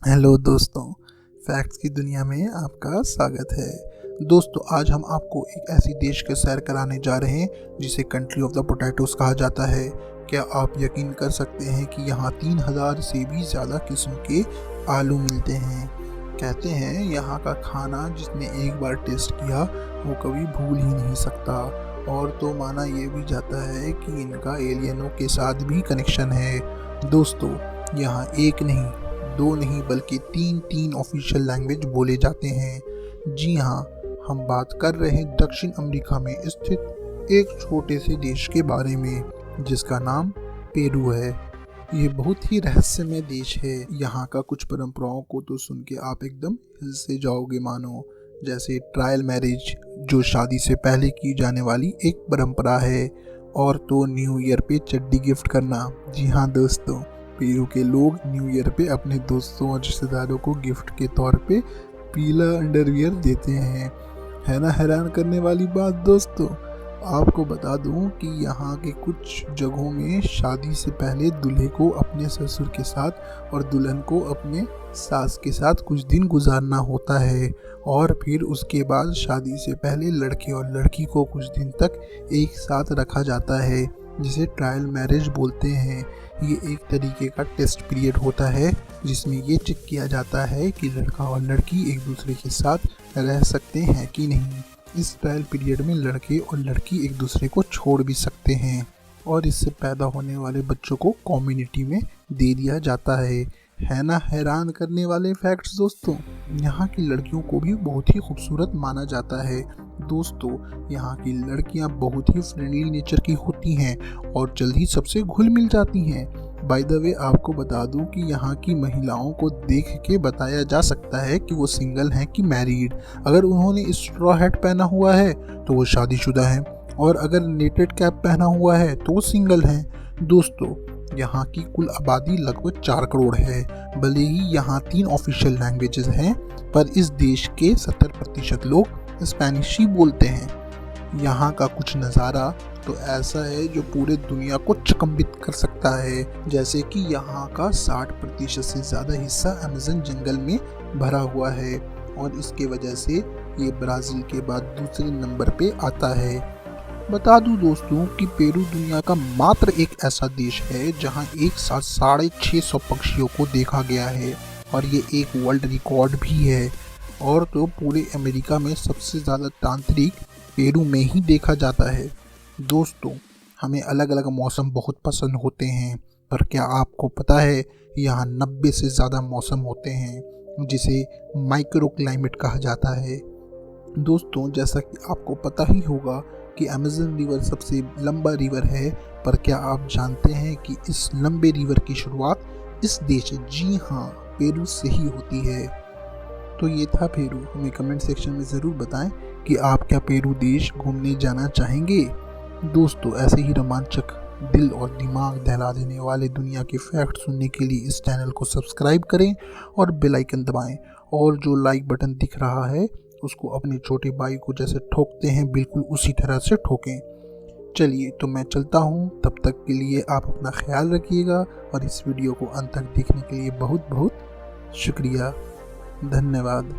Hello दोस्तों, facts की दुनिया में आपका स्वागत है। दोस्तों, आज हम आपको एक ऐसी देश के सैर कराने जा रहे हैं जिसे कंट्री ऑफ द पोटैटोस कहा जाता है। क्या आप यकीन कर सकते हैं कि यहाँ 3000 से भी ज़्यादा किस्म के आलू मिलते हैं। कहते हैं यहाँ का खाना जिसने एक बार टेस्ट किया वो कभी भूल ही नहीं सकता। और तो माना ये भी जाता है कि इनका एलियनों के साथ भी कनेक्शन है। दोस्तों, यहाँ एक नहीं, दो नहीं बल्कि तीन ऑफिशियल लैंग्वेज बोले जाते हैं। जी हाँ, हम बात कर रहे हैं दक्षिण अमेरिका में स्थित एक छोटे से देश के बारे में जिसका नाम पेरू है। ये बहुत ही रहस्यमय देश है। यहाँ का कुछ परंपराओं को तो सुन के आप एकदम हिल से जाओगे मानो। जैसे ट्रायल मैरिज, जो शादी से पहले की जाने वाली एक परंपरा है। और तो न्यू ईयर पे चड्डी गिफ्ट करना। जी हाँ दोस्तों, पेरू के लोग न्यू ईयर पे अपने दोस्तों और रिश्तेदारों को गिफ्ट के तौर पे पीला अंडरवियर देते हैं। है ना हैरान करने वाली बात। दोस्तों, आपको बता दूं कि यहाँ के कुछ जगहों में शादी से पहले दूल्हे को अपने ससुर के साथ और दुल्हन को अपने सास के साथ कुछ दिन गुजारना होता है। और फिर उसके बाद शादी से पहले लड़के और लड़की को कुछ दिन तक एक साथ रखा जाता है, जिसे ट्रायल मैरिज बोलते हैं। ये एक तरीके का टेस्ट पीरियड होता है जिसमें ये चेक किया जाता है कि लड़का और लड़की एक दूसरे के साथ रह सकते हैं कि नहीं। इस ट्रायल पीरियड में लड़के और लड़की एक दूसरे को छोड़ भी सकते हैं और इससे पैदा होने वाले बच्चों को कम्युनिटी में दे दिया जाता है ना हैरान करने वाले फैक्ट्स। दोस्तों, यहाँ की लड़कियों को भी बहुत ही खूबसूरत माना जाता है। दोस्तों, यहाँ की लड़कियाँ बहुत ही फ्रेंडली नेचर की होती हैं और जल्दी सबसे घुल मिल जाती हैं। बाय द वे, आपको बता दूं कि यहाँ की महिलाओं को देख के बताया जा सकता है कि वो सिंगल हैं कि मैरिड। अगर उन्होंने स्ट्रॉ हैट पहना हुआ है तो वो शादीशुदा हैं, और अगर नेटेड कैप पहना हुआ है तो वो सिंगल हैं। दोस्तों, यहाँ की कुल आबादी लगभग 4 करोड़ है। भले ही यहाँ 3 ऑफिशियल लैंग्वेजेस हैं, पर इस देश के 70% लोग स्पेनिश ही बोलते हैं। यहाँ का कुछ नज़ारा तो ऐसा है जो पूरे दुनिया को चकम्बित कर सकता है। जैसे कि यहाँ का 60% से ज़्यादा हिस्सा अमेज़न जंगल में भरा हुआ है और इसके वजह से ये ब्राज़ील के बाद दूसरे नंबर पे आता है। बता दूं दोस्तों कि पेरू दुनिया का मात्र एक ऐसा देश है जहाँ एक साथ 650 पक्षियों को देखा गया है, और ये एक वर्ल्ड रिकॉर्ड भी है। और तो पूरे अमेरिका में सबसे ज़्यादा तांत्रिक पेरू में ही देखा जाता है। दोस्तों, हमें अलग अलग मौसम बहुत पसंद होते हैं, पर क्या आपको पता है यहाँ 90 से ज़्यादा मौसम होते हैं जिसे माइक्रो क्लाइमेट कहा जाता है। दोस्तों, जैसा कि आपको पता ही होगा कि अमेज़न रिवर सबसे लंबा रिवर है, पर क्या आप जानते हैं कि इस लंबे रिवर की शुरुआत इस देश, जी हाँ, पेरू से ही होती है। तो ये था पेरू। हमें कमेंट सेक्शन में ज़रूर बताएं कि आप क्या पेरू देश घूमने जाना चाहेंगे। दोस्तों, ऐसे ही रोमांचक, दिल और दिमाग दहला देने वाले दुनिया के फैक्ट सुनने के लिए इस चैनल को सब्सक्राइब करें और बेल आइकन दबाएं। और जो लाइक बटन दिख रहा है उसको अपने छोटे भाई को जैसे ठोकते हैं बिल्कुल उसी तरह से ठोकें। चलिए, तो मैं चलता हूँ। तब तक के लिए आप अपना ख्याल रखिएगा और इस वीडियो को अंत तक देखने के लिए बहुत बहुत शुक्रिया। धन्यवाद।